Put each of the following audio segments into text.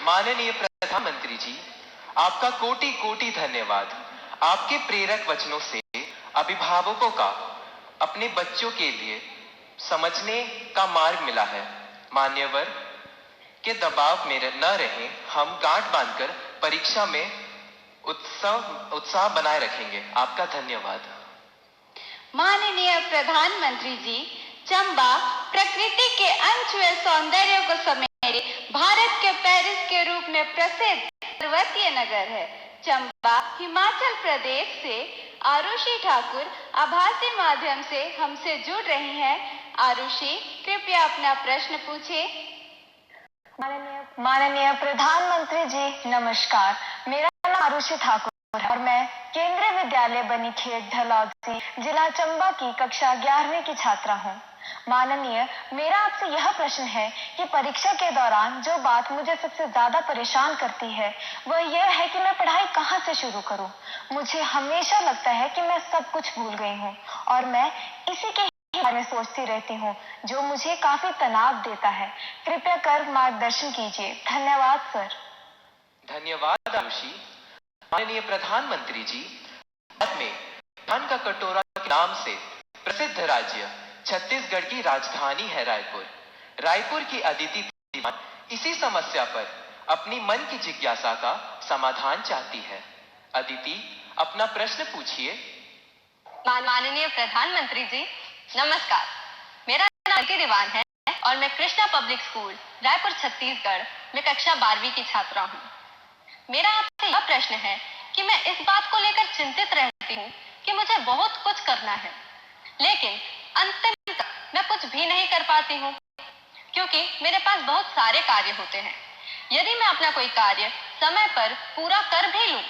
माननीय प्रधानमंत्री जी, आपका कोटि कोटि धन्यवाद। आपके प्रेरक वचनों से अभिभावकों का अपने बच्चों के लिए समझने का मार्ग मिला है। मान्यवर के दबाव में न रहें, हम गांठ बांधकर परीक्षा में उत्साह बनाए रखेंगे। आपका धन्यवाद। माननीय प्रधानमंत्री जी, चंबा प्रकृति के अनछुए सौंदर्य को समेटे भारत के पेरिस के रूप में प्रसिद्ध पर्वतीय नगर है। चंबा हिमाचल प्रदेश से आरुषि ठाकुर आभासी माध्यम से हमसे जुड़ रही हैं। आरुषि, कृपया अपना प्रश्न पूछे। माननीय प्रधानमंत्री जी, नमस्कार। मेरा नाम आरुषि ठाकुर है और मैं केंद्रीय विद्यालय बनीखेत धलौजी, जिला चंबा की कक्षा 11वीं की छात्रा हूँ। माननीय, मेरा आपसे यह प्रश्न है कि परीक्षा के दौरान जो बात मुझे सबसे ज्यादा परेशान करती है वह यह है कि मैं पढ़ाई कहाँ से शुरू करूँ। मुझे हमेशा लगता है कि मैं सब कुछ भूल गई हूँ और मैं इसी के बारे में सोचती रहती हूँ, जो मुझे काफी तनाव देता है। कृपया कर मार्गदर्शन कीजिए। धन्यवाद सर। धन्यवाद आरुषि। माननीय प्रधानमंत्री जी, भारत में धान का कटोरा के नाम से प्रसिद्ध राज्य छत्तीसगढ़ की राजधानी है रायपुर। रायपुर की अदिति इसी समस्या पर अपनी मन की जिज्ञासा का समाधान चाहती है। अदिति, अपना प्रश्न पूछिए। माननीय प्रधानमंत्री जी, नमस्कार। मेरा नाम दीवान है और मैं कृष्णा पब्लिक स्कूल रायपुर छत्तीसगढ़ में कक्षा 12वीं की छात्रा हूँ। मेरा आपसे यह प्रश्न है कि मैं इस बात को लेकर चिंतित रहती हूँ कि मुझे बहुत कुछ करना है, लेकिन अंतिम तक मैं कुछ भी नहीं कर पाती हूँ, क्योंकि मेरे पास बहुत सारे कार्य होते हैं। यदि मैं अपना कोई कार्य समय पर पूरा कर भी लूँ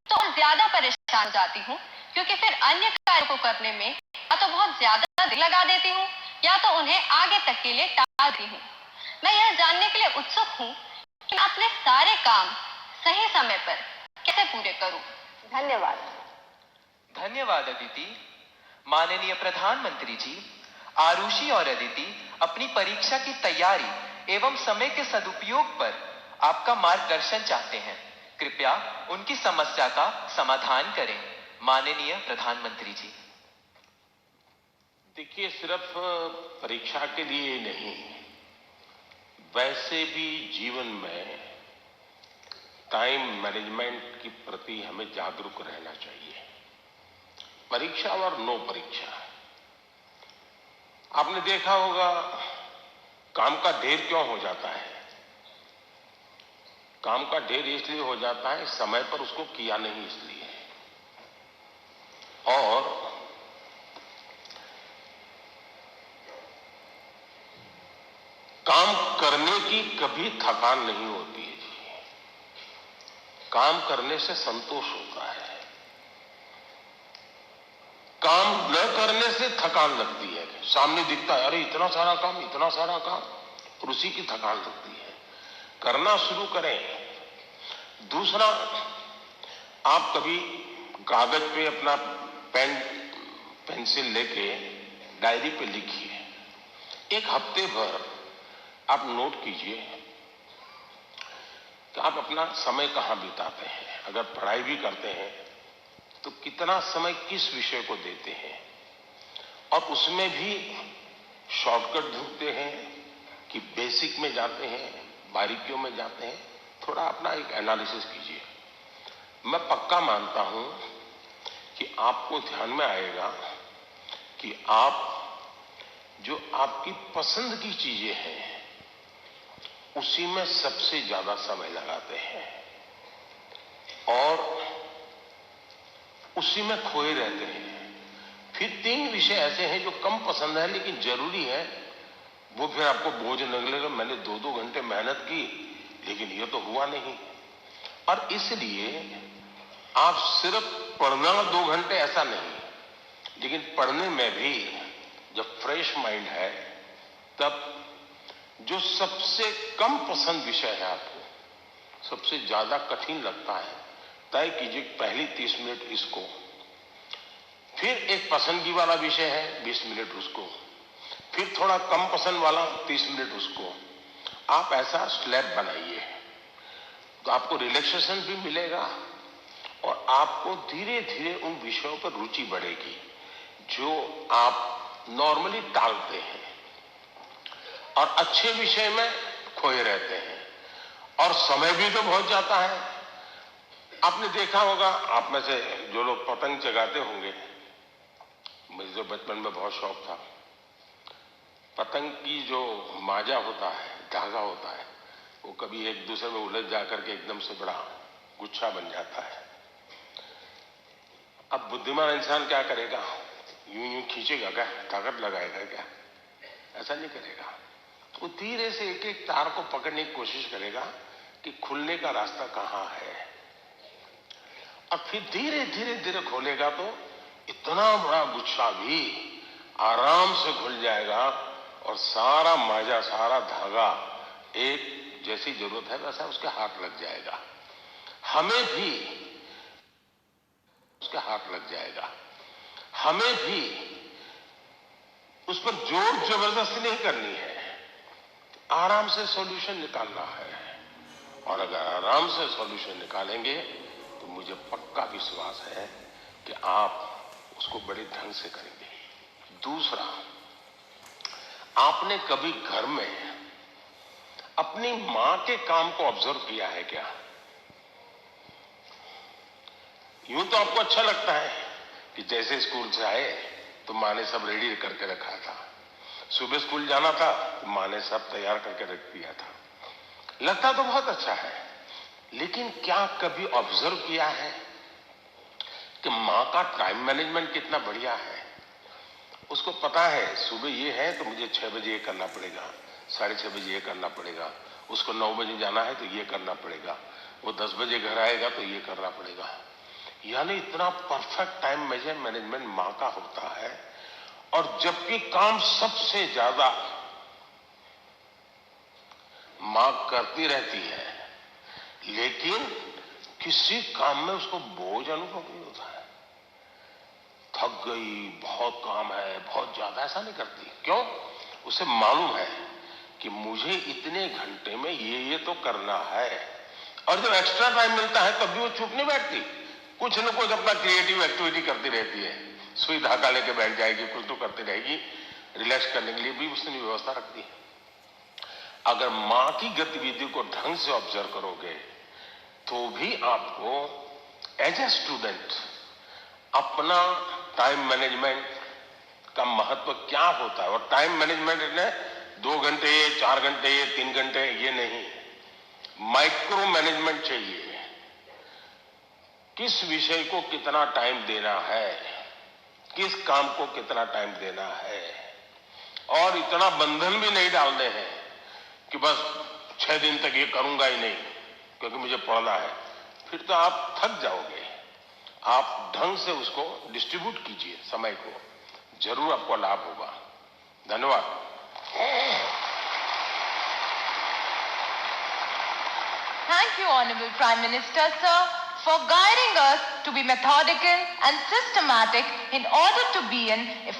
तो और ज्यादा परेशान हो जाती हूँ, क्योंकि फिर अन्य कार्य को करने में या तो बहुत ज्यादा दिल लगा देती हूँ या तो उन्हें आगे तक के लिए टालती हूँ। मैं यह जानने के लिए उत्सुक हूँ कि मैं अपने सारे काम सही समय पर कैसे पूरे करूँ। धन्यवाद। धन्यवाद अदिति। माननीय प्रधानमंत्री जी, आरुषि और अदिति अपनी परीक्षा की तैयारी एवं समय के सदुपयोग पर आपका मार्गदर्शन चाहते हैं। कृपया उनकी समस्या का समाधान करें। माननीय प्रधानमंत्री जी। देखिए, सिर्फ परीक्षा के लिए नहीं, वैसे भी जीवन में टाइम मैनेजमेंट के प्रति हमें जागरूक रहना चाहिए। परीक्षा और नो परीक्षा, आपने देखा होगा काम का ढेर क्यों हो जाता है। काम का ढेर इसलिए हो जाता है समय पर उसको किया नहीं इसलिए। और काम करने की कभी थकान नहीं होती है जी। काम करने से संतोष होता है, काम न करने से थकान लगती है। सामने दिखता है अरे इतना सारा काम, इतना सारा काम, और उसी की थकान लगती है। करना शुरू करें। दूसरा, आप कभी कागज पे अपना पेन पेंसिल लेके डायरी पे लिखिए। एक हफ्ते भर आप नोट कीजिए कि आप अपना समय कहां बिताते हैं। अगर पढ़ाई भी करते हैं तो कितना समय किस विषय को देते हैं, और उसमें भी शॉर्टकट ढूंढते हैं कि बेसिक में जाते हैं, बारीकियों में जाते हैं। थोड़ा अपना एक एनालिसिस कीजिए। मैं पक्का मानता हूं कि आपको ध्यान में आएगा कि आप जो आपकी पसंद की चीजें हैं उसी में सबसे ज्यादा समय लगाते हैं और उसी में खोए रहते हैं। फिर 3 विषय ऐसे हैं जो कम पसंद है लेकिन जरूरी है, वो फिर आपको बोझ लगेगा। मैंने 2-2 घंटे मेहनत की लेकिन ये तो हुआ नहीं। और इसलिए आप सिर्फ पढ़ना 2 घंटे ऐसा नहीं, लेकिन पढ़ने में भी जब फ्रेश माइंड है तब जो सबसे कम पसंद विषय है, आपको सबसे ज्यादा कठिन लगता है, तय कीजिए पहली 30 मिनट इसको, फिर एक पसंदगी वाला विषय है 20 मिनट उसको, फिर थोड़ा कम पसंद वाला 30 मिनट उसको। आप ऐसा स्लैब बनाइए। तो आपको रिलैक्सेशन भी मिलेगा और आपको धीरे धीरे उन विषयों पर रुचि बढ़ेगी जो आप नॉर्मली टालते हैं और अच्छे विषय में खोए रहते हैं और समय भी तो बहुत जाता है। आपने देखा होगा, आप में से जो लोग पतंग चगाते होंगे, मुझे तो बचपन में बहुत शौक था। पतंग की जो माजा होता है, धागा होता है, वो कभी एक दूसरे में उलझ जाकर के एकदम से बड़ा गुच्छा बन जाता है। अब बुद्धिमान इंसान क्या करेगा? यूं यूं खींचेगा क्या? ताकत लगाएगा क्या? ऐसा नहीं करेगा। तो धीरे से एक एक तार को पकड़ने की कोशिश करेगा कि खुलने का रास्ता कहां है, और फिर धीरे धीरे धीरे खोलेगा तो इतना बड़ा गुच्छा भी आराम से खुल जाएगा और सारा माजा, सारा धागा एक जैसी जरूरत है वैसा उसके हाथ लग जाएगा। हमें भी उसके हाथ लग जाएगा। हमें भी उस पर जोर जबरदस्ती नहीं करनी है, आराम से सॉल्यूशन निकालना है। और अगर आराम से सॉल्यूशन निकालेंगे तो मुझे पक्का विश्वास है कि आप उसको बड़े ढंग से करेंगे। दूसरा, आपने कभी घर में अपनी मां के काम को ऑब्जर्व किया है क्या? यूं तो आपको अच्छा लगता है कि जैसे स्कूल से आए तो मां ने सब रेडी करके रखा था, सुबह स्कूल जाना था तो मां ने सब तैयार करके रख दिया था, लगता तो बहुत अच्छा है। लेकिन क्या कभी ऑब्जर्व किया है कि मां का टाइम मैनेजमेंट कितना बढ़िया है? उसको पता है सुबह ये है तो मुझे 6 बजे ये करना पड़ेगा, 6:30 बजे ये करना पड़ेगा, उसको 9 बजे जाना है तो ये करना पड़ेगा, वो 10 बजे घर आएगा तो ये करना पड़ेगा। यानी इतना परफेक्ट टाइम मैनेजमेंट मां का होता है। और जबकि काम सबसे ज्यादा मां करती रहती है, लेकिन किसी काम में उसको बोझ अनुभव नहीं होता है। थक गई, बहुत काम है, बहुत ज्यादा, ऐसा नहीं करती। क्यों? उसे मालूम है कि मुझे इतने घंटे में ये तो करना है। और जब एक्स्ट्रा टाइम मिलता है तब भी वो चुप नहीं बैठती, कुछ न कुछ अपना क्रिएटिव एक्टिविटी करती रहती है। सुई धागा लेके बैठ जाएगी, कुछ तो करती रहेगी, रिलैक्स करने के लिए भी उसने व्यवस्था रखती है। अगर मां की गतिविधि को ढंग से ऑब्जर्व करोगे तो भी आपको एज ए स्टूडेंट अपना टाइम मैनेजमेंट का महत्व क्या होता है, और टाइम मैनेजमेंट ने 2 घंटे, 4 घंटे, 3 घंटे ये नहीं, माइक्रो मैनेजमेंट चाहिए। किस विषय को कितना टाइम देना है, किस काम को कितना टाइम देना है, और इतना बंधन भी नहीं डालने हैं कि बस 6 दिन तक ये करूंगा ही नहीं क्योंकि मुझे पढ़ना है। फिर तो आप थक जाओगे। आप ढंग से उसको डिस्ट्रीब्यूट कीजिए समय को, जरूर आपको लाभ होगा। धन्यवाद। Thank you, Honorable Prime Minister, sir, for guiding us to be methodical and systematic in order to be an